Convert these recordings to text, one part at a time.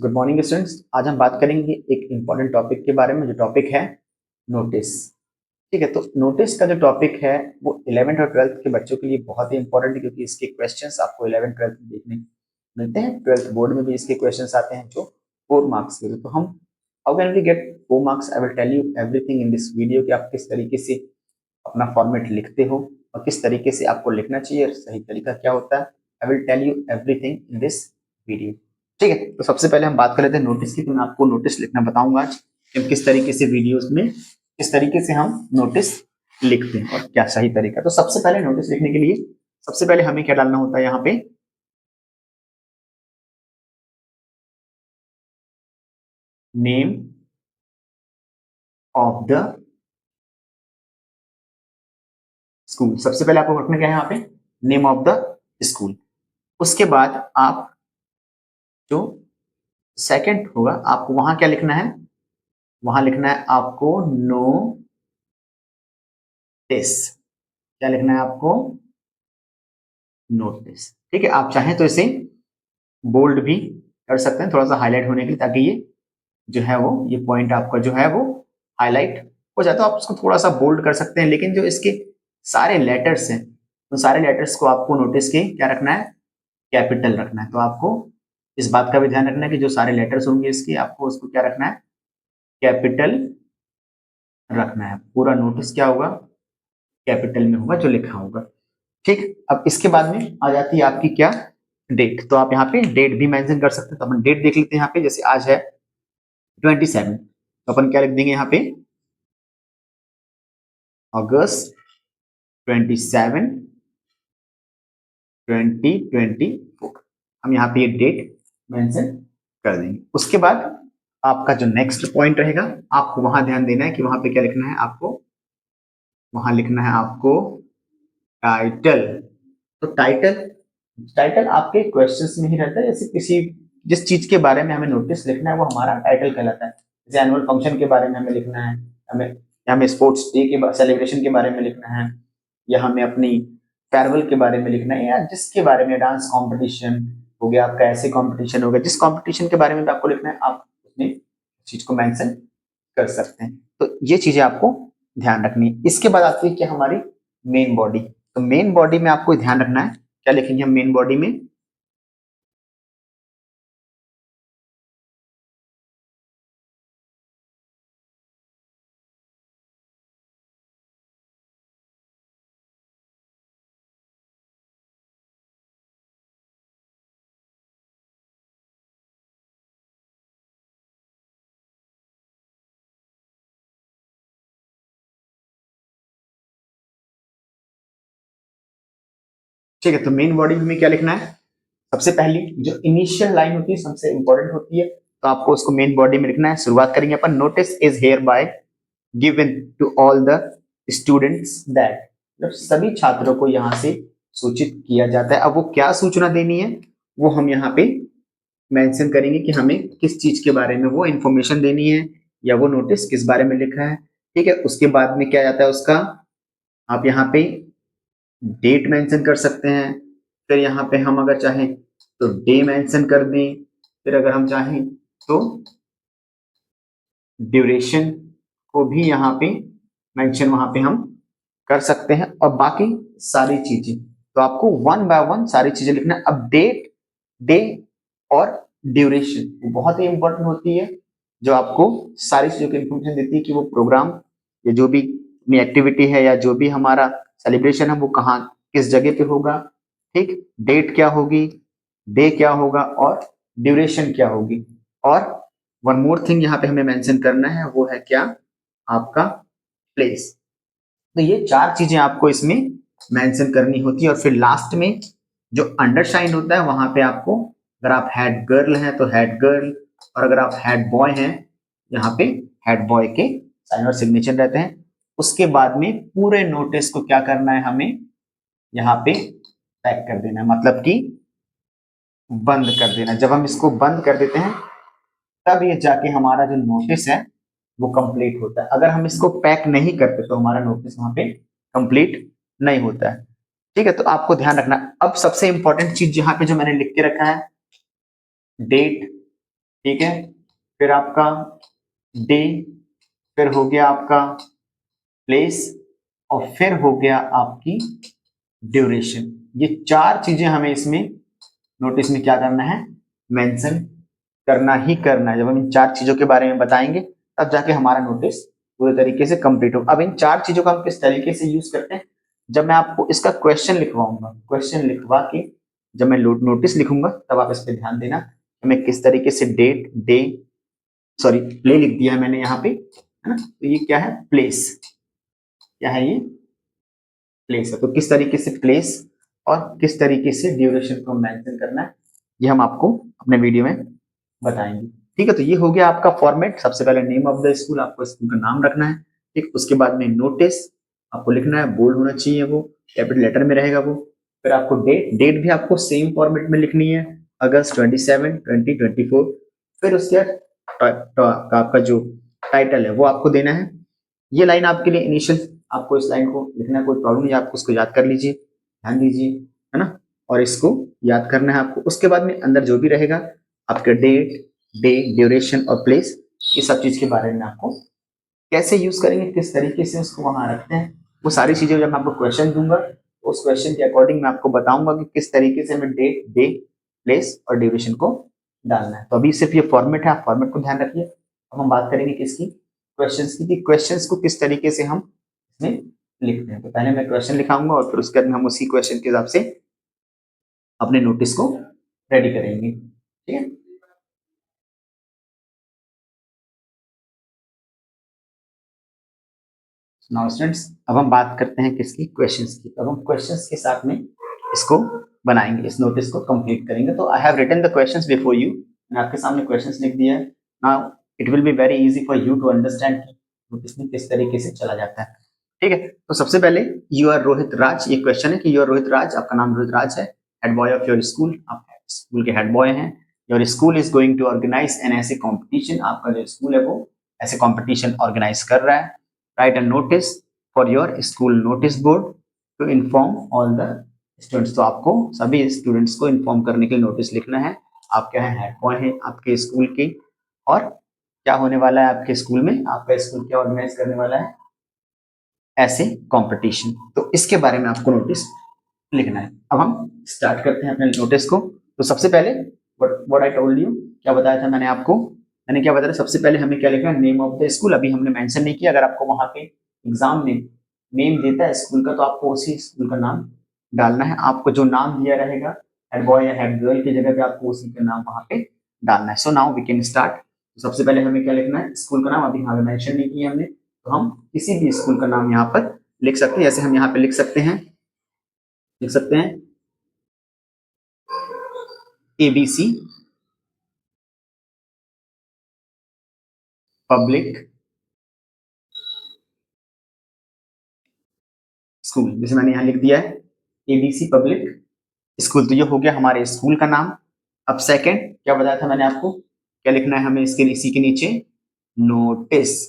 Good morning students. आज हम बात करेंगे एक इम्पॉर्टेंट टॉपिक के बारे में, जो टॉपिक है नोटिस। ठीक है, तो नोटिस का जो टॉपिक है वो 11th और 12th के बच्चों के लिए बहुत ही इंपॉर्टेंट है, क्योंकि इसके क्वेश्चंस आपको 11th 12th में देखने मिलते हैं। 12th बोर्ड में भी इसके क्वेश्चंस आते हैं जो 4 मार्क्स के। तो हम how can we get 4 marks? I will tell you everything in this video कि आप किस तरीके से अपना फॉर्मेट लिखते हो और किस तरीके से आपको लिखना चाहिए और सही तरीका क्या होता है। I will tell you everything in this video. ठीक है, तो सबसे पहले हम बात कर लेते हैं नोटिस की। तो मैं आपको नोटिस लिखना बताऊंगा आज कि किस तरीके से वीडियोस में किस तरीके से हम नोटिस लिखते हैं और क्या सही तरीका। तो सबसे पहले नोटिस लिखने के लिए सबसे पहले हमें क्या डालना होता है यहाँ पे? Name of the school. सबसे पहले आपको रखना क्या है यहाँ पे? Name of the school. उसके बाद आप जो सेकंड होगा आपको वहां क्या लिखना है? वहां लिखना है आपको नोटिस। क्या लिखना है आपको? नोटिस। ठीक है, आप चाहें तो इसे बोल्ड भी कर सकते हैं थोड़ा सा हाईलाइट होने के लिए, ताकि ये जो है वो ये पॉइंट आपका जो है वो हाईलाइट हो जाए। तो आप उसको थोड़ा सा बोल्ड कर सकते हैं, लेकिन जो इसके सारे लेटर्स हैं तो सारे लेटर्स को आपको नोटिस के क्या रखना है? कैपिटल रखना है। तो आपको इस बात का भी ध्यान रखना है कि जो सारे लेटर्स होंगे इसके, आपको उसको क्या रखना है? कैपिटल रखना है। पूरा नोटिस क्या होगा? कैपिटल में होगा जो लिखा होगा। ठीक, अब इसके बाद में आ जाती है आपकी क्या? डेट। तो आप यहाँ पे डेट भी मेंशन कर सकते हैं। तो अपन डेट देख लेते हैं यहाँ पे। जैसे आज है 27, तो अपन क्या लिख देंगे यहाँ पे? अगस्त 27 2024। हम यहाँ पे ये डेट मेंशन कर देंगे। उसके बाद आपका जो नेक्स्ट पॉइंट रहेगा, आपको वहां ध्यान देना है कि वहां पे क्या लिखना है आपको? वहां लिखना है आपको टाइटल। तो टाइटल टाइटल आपके क्वेश्चंस में ही रहता है। जैसे किसी जिस चीज के बारे में हमें नोटिस लिखना है वो हमारा टाइटल कहलाता है। जैसे एनुअल फंक्शन के बारे में हमें लिखना है, हमें स्पोर्ट्स डे के सेलिब्रेशन के बारे में लिखना है, या हमें अपनी फेयरवेल के बारे में लिखना है, या जिसके बारे में डांस कंपटीशन हो गया, आपका ऐसे कंपटीशन हो गया, जिस कंपटीशन के बारे में भी आपको लिखना है आप उसमें चीज को मेंशन कर सकते हैं। तो ये चीजें आपको ध्यान रखनी है। इसके बाद आती है कि हमारी मेन बॉडी। तो मेन बॉडी में आपको ध्यान रखना है, क्या लिखेंगे हम मेन बॉडी में? ठीक है, तो मेन बॉडी में क्या लिखना है? सबसे पहली जो इनिशियल लाइन होती है सबसे इंपॉर्टेंट होती है, तो आपको उसको मेन बॉडी में लिखना है। शुरुआत करेंगे अपन, notice is hereby given to all the students that. मतलब सभी छात्रों को यहाँ से सूचित किया जाता है। अब वो क्या सूचना देनी है वो हम यहाँ पे मेंशन करेंगे कि हमें किस चीज के बारे में वो इंफॉर्मेशन देनी है, या वो नोटिस किस बारे में लिखा है। ठीक है, उसके बाद में क्या जाता है उसका, आप यहाँ पे डेट मेंशन कर सकते हैं। फिर यहाँ पे हम अगर चाहें तो डे मेंशन कर दें। फिर अगर हम चाहें तो ड्यूरेशन को भी यहाँ पे मेंशन वहां पे हम कर सकते हैं, और बाकी सारी चीजें। तो आपको वन बाय वन सारी चीजें लिखना है। अब डेट, डे और ड्यूरेशन वो बहुत ही इंपॉर्टेंट होती है, जो आपको सारी चीजों की इंफॉर्मेशन देती है कि वो प्रोग्राम या जो भी अपनी एक्टिविटी है या जो भी हमारा सेलिब्रेशन है वो कहाँ किस जगह पे होगा। ठीक, डेट क्या होगी, डे क्या होगा और ड्यूरेशन क्या होगी। और वन मोर थिंग यहाँ पे हमें मेंशन करना है, वो है क्या? आपका प्लेस। तो ये चार चीजें आपको इसमें मेंशन करनी होती है। और फिर लास्ट में जो अंडरसाइन होता है वहां पे आपको, अगर आप हेड गर्ल हैं तो हेड गर्ल, और अगर आप हेड बॉय हैं यहाँ पे हेड बॉय के साइन और सिग्नेचर रहते हैं। उसके बाद में पूरे नोटिस को क्या करना है हमें? यहाँ पे पैक कर देना है, मतलब कि बंद कर देना। जब हम इसको बंद कर देते हैं तब ये जाके हमारा जो नोटिस है वो कंप्लीट होता है। अगर हम इसको पैक नहीं करते तो हमारा नोटिस वहां पे कंप्लीट नहीं होता है। ठीक है, तो आपको ध्यान रखना। अब सबसे इंपॉर्टेंट चीज यहाँ पे जो मैंने लिख के रखा है, डेट, ठीक है, फिर आपका डे, फिर हो गया आपका प्लेस, और फिर हो गया आपकी ड्यूरेशन। ये चार चीजें हमें इसमें नोटिस में क्या करना है, मेंशन करना ही करना है। जब हम इन चार चीजों के बारे में बताएंगे तब जाके हमारा नोटिस पूरे तरीके से कंप्लीट हो। अब इन चार चीजों का हम किस तरीके से यूज करते हैं, जब मैं आपको इसका क्वेश्चन लिखवाऊंगा, क्वेश्चन लिखवा के जब मैं नोटिस लिखूंगा तब आप इस पर ध्यान देना कि मैं किस तरीके से डेट, डे, सॉरी प्ले लिख दिया है मैंने यहाँ पे, है ना। तो ये क्या है, प्लेस, क्या है ये, प्लेस है। तो किस तरीके से प्लेस और किस तरीके से ड्यूरेशन को मेंशन करना है, ये हम आपको अपने वीडियो में बताएंगे। ठीक है, तो ये हो गया आपका फॉर्मेट। सबसे पहले नेम ऑफ द स्कूल, आपको स्कूल का नाम रखना है। ठीक, उसके बाद में नोटिस आपको लिखना है, बोल्ड होना चाहिए, वो कैपिटल लेटर में रहेगा वो। फिर आपको डेट, डेट भी आपको सेम फॉर्मेट में लिखनी है, अगस्त 27 2024। फिर उसके बाद आपका जो टाइटल है वो आपको देना है। ये लाइन आपके लिए इनिशियल, आपको इस लाइन को लिखना कोई प्रॉब्लम नहीं, आपको उसको याद कर लीजिए, ध्यान दीजिए, है ना। और इसको याद करना है आपको। उसके बाद में अंदर जो भी रहेगा आपके डेट, डे, ड्यूरेशन और प्लेस, ये सब चीज के बारे में आपको कैसे यूज करेंगे, किस तरीके से उसको वहां रखते हैं, वो सारी चीजें जब मैं आपको क्वेश्चन दूंगा तो उस क्वेश्चन के अकॉर्डिंग मैं आपको बताऊंगा कि किस तरीके से मैं डेट, डे, प्लेस और ड्यूरेशन को डालना है। तो अभी सिर्फ ये फॉर्मेट है, आप फॉर्मेट को ध्यान रखिए। अब हम बात करेंगे किसकी, क्वेश्चंस की, क्वेश्चंस को किस तरीके से हम इसमें लिखते हैं। तो पहले मैं क्वेश्चन लिखाऊंगा और फिर उसके बाद में हम उसी क्वेश्चन के हिसाब से अपने नोटिस को रेडी करेंगे। ठीक है, नाउ स्टूडेंट्स, अब हम बात करते हैं किसकी, क्वेश्चंस की। अब हम क्वेश्चंस के साथ में इसको बनाएंगे, इस नोटिस को कंप्लीट करेंगे। तो I have written the questions before you, मैंने आपके सामने क्वेश्चंस लिख दिया है। Now it will be very easy for you to understand कि नोटिस में किस तरीके से चला जाता है। ठीक है, तो सबसे पहले यू आर रोहित राज, ये क्वेश्चन है कि यू आर रोहित राज, आपका नाम रोहित राज है, head boy of your school, आप स्कूल के हेड बॉय हैं। Your school is going to organise an essay competition, आपका जो स्कूल है वो ऐसे कॉम्पिटिशन ऑर्गेनाइज कर रहा है। Write a notice for your school notice board to inform all the students, तो आपको सभी स्टूडेंट्स को इन्फॉर्म करने के लिए नोटिस लिखना है। आप क्या है, हेड बॉय हैं आपके स्कूल के, और क्या होने वाला है आपके स्कूल में, आपका स्कूल क्या ऑर्गेनाइज करने वाला है, ऐसे कंपटीशन। तो इसके बारे में आपको नोटिस लिखना है। अब हम स्टार्ट करते हैं अपने नोटिस को। तो सबसे पहले व्हाट आई टोल्ड यू, क्या बताया था मैंने आपको, मैंने क्या बताया, सबसे पहले हमें क्या लिखना है, नेम ऑफ द स्कूल। अभी हमने मेंशन नहीं किया, अगर आपको वहां पे एग्जाम में नेम देता है स्कूल का तो आपको उसी स्कूल का नाम डालना है। आपको जो नाम दिया रहेगा हेड बॉय या हेड गर्ल की जगह पे आपको उसी का नाम वहां पे डालना है। So now we can start. सबसे पहले हमें क्या लिखना है, स्कूल का नाम, अभी यहाँ पे मेंशन नहीं किया हमने, तो हम किसी भी स्कूल का नाम यहाँ पर लिख सकते हैं। जैसे हम यहाँ पे लिख सकते हैं एबीसी पब्लिक स्कूल, जैसे मैंने यहाँ लिख दिया है एबीसी पब्लिक स्कूल। तो ये हो गया हमारे स्कूल का नाम। अब सेकंड क्या बताया था मैंने आपको, क्या लिखना है हमें इसके, इसी के नीचे नोटिस।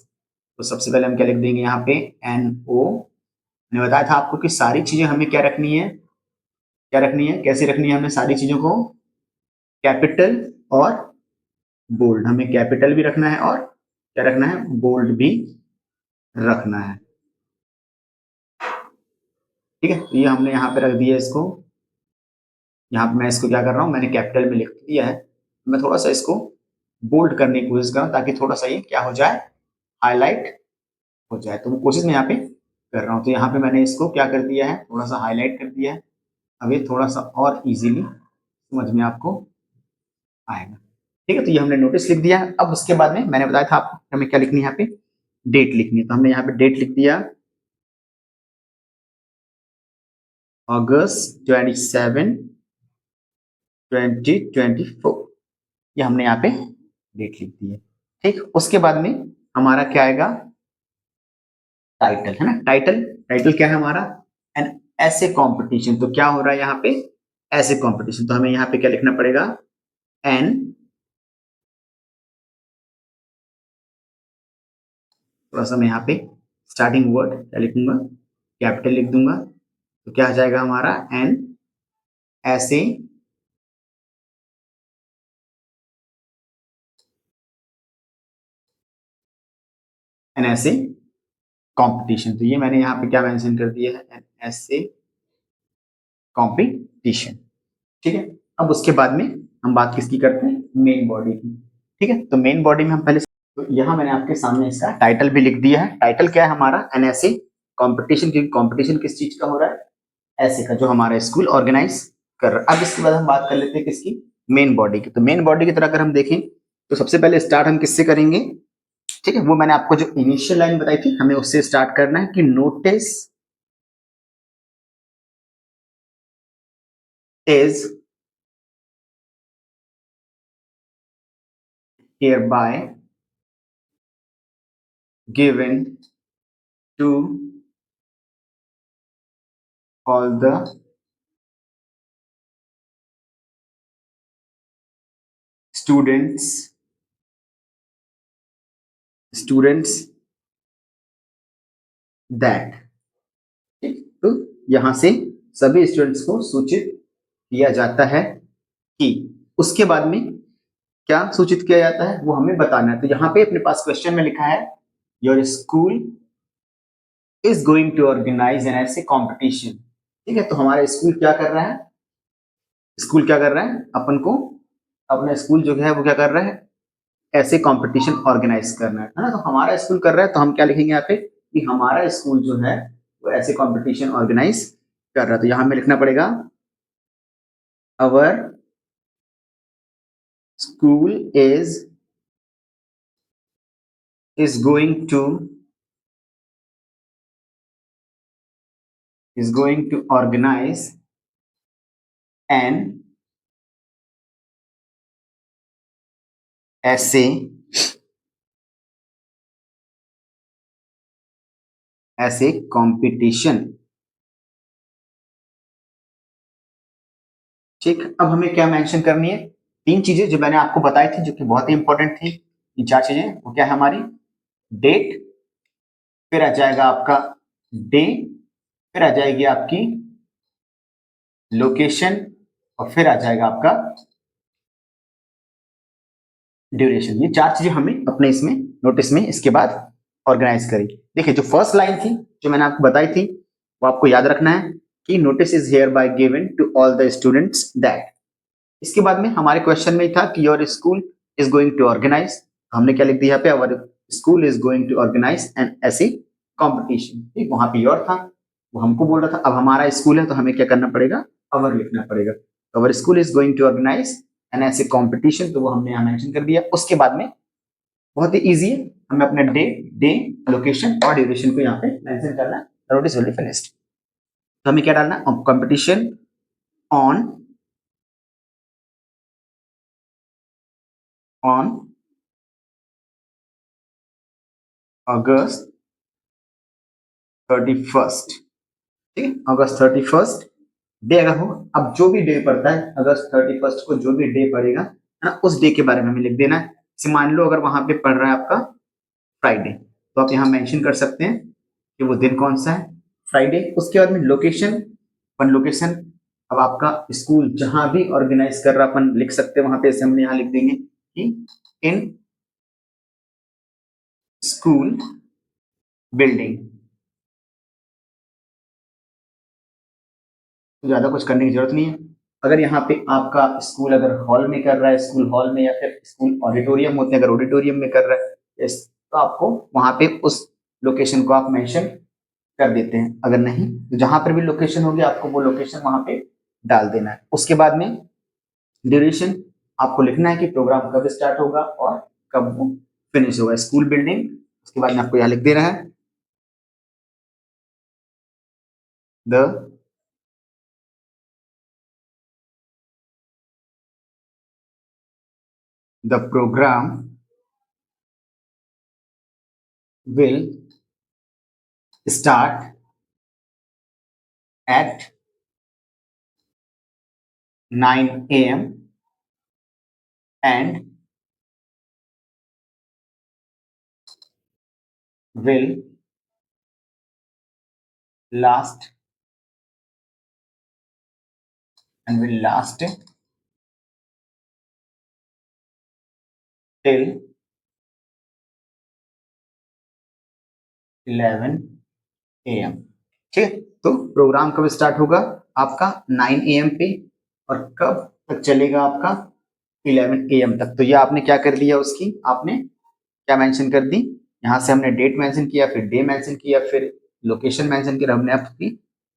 तो सबसे पहले हम क्या लिख देंगे यहाँ पे, एन ओ। मैंने बताया था आपको कि सारी चीजें हमें क्या रखनी है, क्या रखनी है, कैसे रखनी है, हमें सारी चीजों को कैपिटल और बोल्ड, हमें कैपिटल भी रखना है और क्या रखना है, बोल्ड भी रखना है। ठीक है, तो ये हमने यहाँ पे रख दिया इसको। यहाँ पे मैं इसको क्या कर रहा हूँ, मैंने कैपिटल में लिख दिया है। मैं थोड़ा सा इसको बोल्ड करने की कोशिश कर रहा हूँ ताकि थोड़ा सा ये क्या हो जाए, हाईलाइट हो जाए। तो वो कोशिश मैं यहाँ पे कर रहा हूँ। तो यहाँ पे मैंने इसको क्या कर दिया है, थोड़ा सा हाईलाइट कर दिया है। अब ये थोड़ा सा और इजीली समझ में आपको आएगा। ठीक है, तो ये हमने नोटिस लिख दिया। अब उसके बाद में मैंने बताया था आपको हमें क्या लिखनी है, यहाँ पे डेट लिखनी है। तो हमने यहाँ पे डेट लिख दिया, अगस्त 27 2024, ये हमने यहाँ पे डेट लिख दी है। ठीक, उसके बाद में हमारा क्या आएगा, टाइटल, है ना। टाइटल, टाइटल क्या है हमारा, एन ऐसे कंपटीशन। तो क्या हो रहा है यहाँ पे, ऐसे कंपटीशन। तो हमें यहाँ पे क्या लिखना पड़ेगा, एन, थोड़ा सा मैं यहाँ पे स्टार्टिंग वर्ड क्या लिखूंगा, कैपिटल लिख दूंगा। तो क्या आ जाएगा हमारा, एन ऐसे एन ऐसे कॉम्पिटिशन। तो ये मैंने यहाँ पे क्या मेंशन कर दिया है, एन ऐसे कॉम्पिटिशन। ठीक है, अब उसके बाद में हम बात किसकी करते हैं, मेन बॉडी की। ठीक है, तो मेन बॉडी में हम पहले, तो यहाँ मैंने आपके सामने इसका टाइटल भी लिख दिया है। टाइटल क्या है हमारा, एन ऐसे कॉम्पिटिशन। क्योंकि कॉम्पिटिशन किस चीज का हो रहा है, ऐसे का, जो हमारा स्कूल ऑर्गेनाइज कर रहा है। अब इसके बाद हम बात कर लेते हैं किसकी, मेन बॉडी की। तो मेन बॉडी की तरह अगर हम देखें तो सबसे पहले स्टार्ट हम किससे करेंगे। ठीक है, वो मैंने आपको जो इनिशियल लाइन बताई थी, हमें उससे स्टार्ट करना है कि notice is hereby given to all the students that। तो यहां से सभी स्टूडेंट्स को सूचित किया जाता है कि, उसके बाद में क्या सूचित किया जाता है वो हमें बताना है। तो यहाँ पे अपने पास क्वेश्चन में लिखा है, your school is going to organise an essay competition. ठीक है, तो हमारा स्कूल क्या कर रहा है, स्कूल क्या कर रहा है, अपन को अपना स्कूल जो है वो क्या कर रहा है, ऐसे कंपटीशन ऑर्गेनाइज करना है ना। तो हमारा स्कूल कर रहा है, तो हम क्या लिखेंगे यहाँ पे कि हमारा स्कूल जो है वो ऐसे कंपटीशन ऑर्गेनाइज कर रहा है। तो यहाँ में लिखना पड़ेगा, our school is going to organise an essay competition. ठीक, अब हमें क्या मेंशन करनी है, तीन चीजें जो मैंने आपको बताई थी, जो कि बहुत ही इंपॉर्टेंट थी। ये चार चीजें वो क्या है हमारी, डेट, फिर आ जाएगा आपका डे, फिर आ जाएगी आपकी लोकेशन, और फिर आ जाएगा आपका ड्यूरेशन। ये चार चीजें हमें अपने इसमें नोटिस में इसके बाद ऑर्गेनाइज करी। देखिए, जो फर्स्ट लाइन थी जो मैंने आपको बताई थी, वो आपको याद रखना है कि notice is hereby given to all the students that. इसके बाद में हमारे क्वेश्चन में था कि your school is going to organise, हमने क्या लिख दिया यहाँ पे, our school is going to organise an essay competition. ठीक, वहां पे योर था, वो हमको बोल रहा था। अब हमारा स्कूल है तो हमें क्या करना पड़ेगा, अवर लिखना पड़ेगा। Our school is going to organise an essay competition, तो वो हमने यहाँ मेंशन कर दिया। उसके बाद में बहुत ही इजी है, हमें अपने डे लोकेशन और ड्यूरेशन को यहाँ पे मेंशन करना है। Notice will be finished. तो हमें क्या डालना है, कॉम्पिटिशन ऑन ऑन अगस्त 31। ठीक है, अगस्त 31 डे अगर हो, अब जो भी डे पड़ता है अगस्त 31 को, जो भी डे पड़ेगा है ना, उस डे के बारे में हमें लिख देना है। जैसे मान लो अगर वहां पे पड़ रहा है आपका फ्राइडे, तो आप यहाँ मेंशन कर सकते हैं कि वो दिन कौन सा है, फ्राइडे। उसके बाद में लोकेशन, अपन लोकेशन, अब आपका स्कूल जहां भी ऑर्गेनाइज कर रहा अपन लिख सकते हैं वहां पे, ऐसे हमने यहाँ लिख देंगे कि इन स्कूल बिल्डिंग। तो ज्यादा कुछ करने की जरूरत नहीं है। अगर यहाँ पे आपका स्कूल अगर हॉल में कर रहा है, स्कूल हॉल में, या फिर स्कूल ऑडिटोरियम होते हैं, अगर ऑडिटोरियम में कर रहा है, तो आपको वहां पे उस लोकेशन को आप मेंशन कर देते हैं। अगर नहीं तो जहां पर भी लोकेशन होगी आपको वो लोकेशन वहां पे डाल देना है। उसके बाद में ड्यूरेशन आपको लिखना है कि प्रोग्राम कब स्टार्ट होगा और कब वो फिनिश होगा, स्कूल बिल्डिंग। उसके बाद में आपको यहाँ लिख देना है, the programme will start at 9 AM and will last till 11 AM। ठीक है, तो प्रोग्राम कब स्टार्ट होगा आपका 9 AM पे, और कब तक चलेगा आपका 11 AM तक। तो ये आपने क्या कर दिया, उसकी आपने क्या मेंशन कर दी, यहाँ से हमने डेट मेंशन किया, फिर डे मेंशन किया, फिर लोकेशन मेंशन किया, हमने आपकी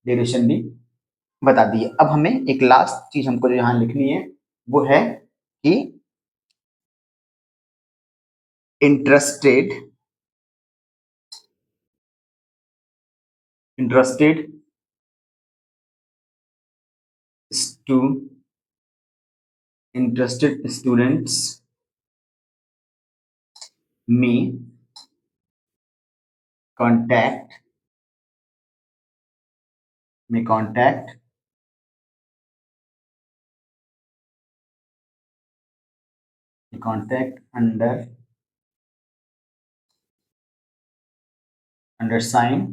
ड्यूरेशन भी बता दी है। अब हमें एक लास्ट चीज हमको जो यहाँ लिखनी है वो है कि interested interested stu interested students में contact contact undersigned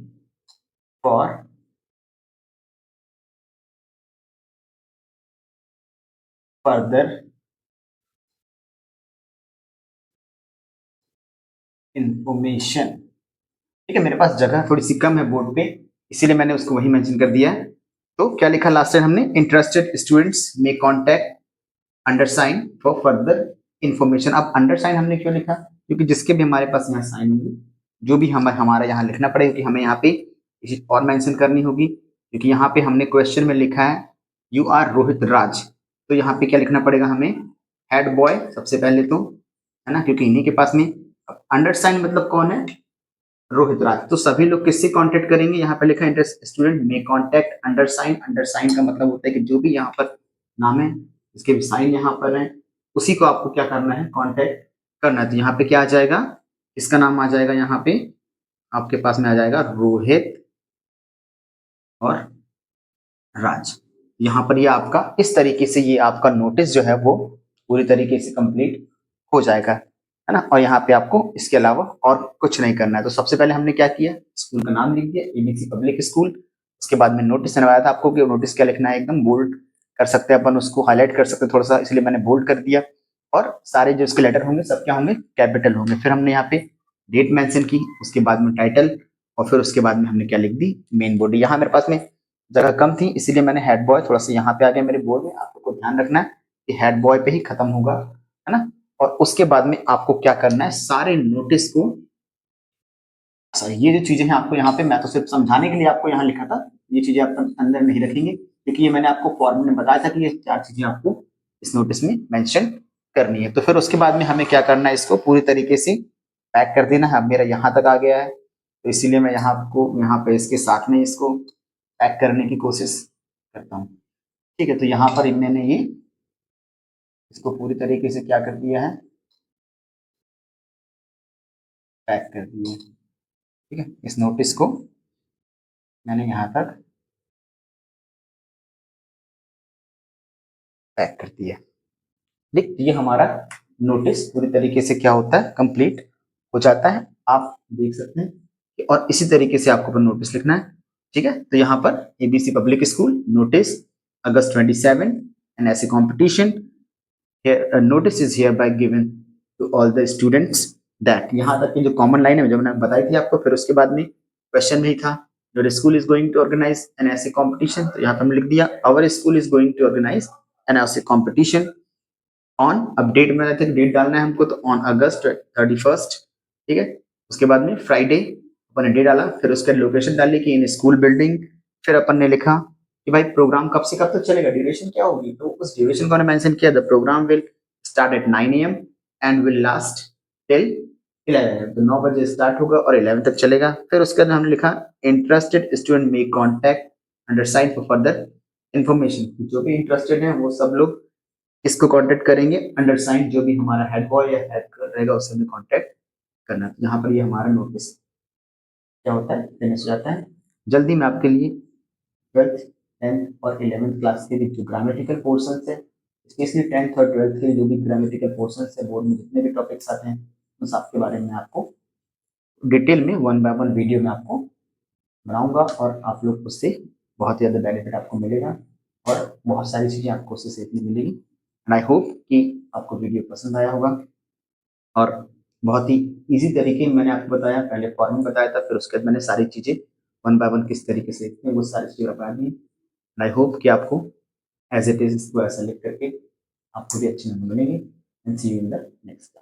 for further information. ठीक है, मेरे पास जगह थोड़ी सी कम है बोर्ड पे, इसीलिए मैंने उसको वही मेंशन कर दिया है। तो क्या लिखा लास्ट टाइम हमने, इंटरेस्टेड स्टूडेंट्स में contact undersigned for further information. अब अंडर साइन हमने क्यों लिखा, क्योंकि जिसके भी हमारे पास यहाँ साइन होंगे, जो भी हमारा यहाँ लिखना पड़ेगा, कि हमें यहाँ पे चीज और मेंशन करनी होगी, क्योंकि यहाँ पे हमने क्वेश्चन में लिखा है यू आर रोहित राज, तो यहाँ पे क्या लिखना पड़ेगा हमें, हेड बॉय सबसे पहले तो, है ना, क्योंकि इन्हीं के पास में। अंडर साइन मतलब कौन है, रोहित राज। तो सभी लोग किससे कांटेक्ट करेंगे, यहाँ पे लिखा है student may contact undersigned. Undersigned का मतलब होता है कि जो भी यहाँ पर नाम है, इसके भी साइन यहाँ पर है, उसी को आपको क्या करना है, कांटेक्ट करना है। तो यहाँ पे क्या आ जाएगा, इसका नाम आ जाएगा, यहाँ पे आपके पास में आ जाएगा रोहित और राज। यहाँ पर ये आपका इस तरीके से ये आपका नोटिस जो है वो पूरी तरीके से कंप्लीट हो जाएगा, है ना। और यहाँ पे आपको इसके अलावा और कुछ नहीं करना है। तो सबसे पहले हमने क्या किया, स्कूल का नाम लिख दिया, एबीसी पब्लिक स्कूल। उसके बाद में नोटिस बनवाया था आपको कि नोटिस क्या लिखना है, एकदम बोल्ड कर सकते हैं अपन, उसको हाईलाइट कर सकते हैं थोड़ा सा, इसलिए मैंने बोल्ड कर दिया। और सारे जो इसके लेटर होंगे सब क्या होंगे, कैपिटल होंगे। फिर हमने यहाँ पे डेट मेंशन की, उसके बाद में टाइटल, और फिर उसके बाद में हमने क्या लिख दी, मेन बॉडी। यहाँ मेरे पास में जगह कम थी, इसीलिए मैंने हेड बॉय थोड़ा सा यहाँ पे आ गया मेरे बोर्ड में। आपको ध्यान रखना है कि हेड बॉय पे ही खत्म होगा, है ना। और उसके बाद में आपको क्या करना है, सारे नोटिस को, ये जो चीजें हैं आपको यहाँ पे, मैं तो सिर्फ समझाने के लिए आपको यहाँ लिखा था, ये चीजें आप अंदर नहीं रखेंगे, क्योंकि ये मैंने आपको फॉर्म में बताया था कि ये 4 चीजें आपको इस नोटिस में मेंशन करनी है। तो फिर उसके बाद में हमें क्या करना है, इसको पूरी तरीके से पैक कर देना है। अब मेरा यहाँ तक आ गया है, तो इसीलिए मैं यहाँ पे इसके साथ में इसको पैक करने की कोशिश करता हूँ। ठीक है, तो यहाँ पर मैंने ये इसको पूरी तरीके से क्या कर दिया है, पैक कर दिया है। ठीक है, इस नोटिस को मैंने यहाँ तक पैक कर दिया। देख, ये हमारा नोटिस पूरी तरीके से क्या होता है, कंप्लीट हो जाता है। आप देख सकते हैं और इसी तरीके से आपको नोटिस लिखना है। ठीक है, तो यहाँ पर ABC public school notice August 27 an essay competition, notice is hereby given to all the students that. यहाँ तक की जो कॉमन लाइन है जो मैंने बताई थी आपको, फिर उसके बाद में क्वेश्चन भी था, जो school is going to organise an essay competition, तो यहाँ पर हमने लिख दिया our school is going to organise an essay competition on, अब डेट में रहते हैं, डेट डालना है हमको, तो ऑन अगस्त 31। ठीक है, उसके बाद में फ्राइडे अपन ने डे डाला, फिर उसका लोकेशन डाली कि इन स्कूल बिल्डिंग। फिर अपन ने लिखा कि भाई प्रोग्राम कब से कब तक चलेगा, ड्यूरेशन क्या होगी, तो उस ड्यूरेशन को हमने मेंशन किया, the programme will start at 9 AM and will last till 11 AM। तो 9 बजे स्टार्ट होगा और 11 तक चलेगा। फिर उसके बाद हमने लिखा interested student may contact undersigned for further information, जो भी इंटरेस्टेड है वो सब लोग इसको कांटेक्ट करेंगे अंडर साइन, जो भी हमारा हेड बॉय या हेड रहेगा उससे हमें कांटेक्ट करना है। यहाँ पर ये हमारा नोटिस क्या होता है, फिनिश हो जाता है। जल्दी मैं आपके लिए 12th 10th और 11th क्लास के भी जो ग्रामेटिकल पोर्शन है, स्पेशली 10th और 12th के जो भी ग्रामेटिकल पोर्शन है, बोर्ड में जितने भी टॉपिक्स आते हैं उन सब के बारे में आपको डिटेल में 1 बाय 1 वीडियो में आपको बनाऊंगा, और आप लोग उससे बहुत ज़्यादा बेनिफिट आपको मिलेगा और बहुत सारी चीज़ें आपको उससे सीखने मिलेगी। एंड आई होप कि आपको वीडियो पसंद आया होगा, और बहुत ही इजी तरीके में मैंने आपको बताया, पहले फॉर्मूला बताया था, फिर उसके बाद मैंने सारी चीजें वन बाय वन किस तरीके से लिखते हैं वो सारी चीजें बता दी। आई होप कि आपको एज इट इज इसको ऐसा लिख करके आपको भी अच्छी नंबर मिलेंगे। And see you in the next.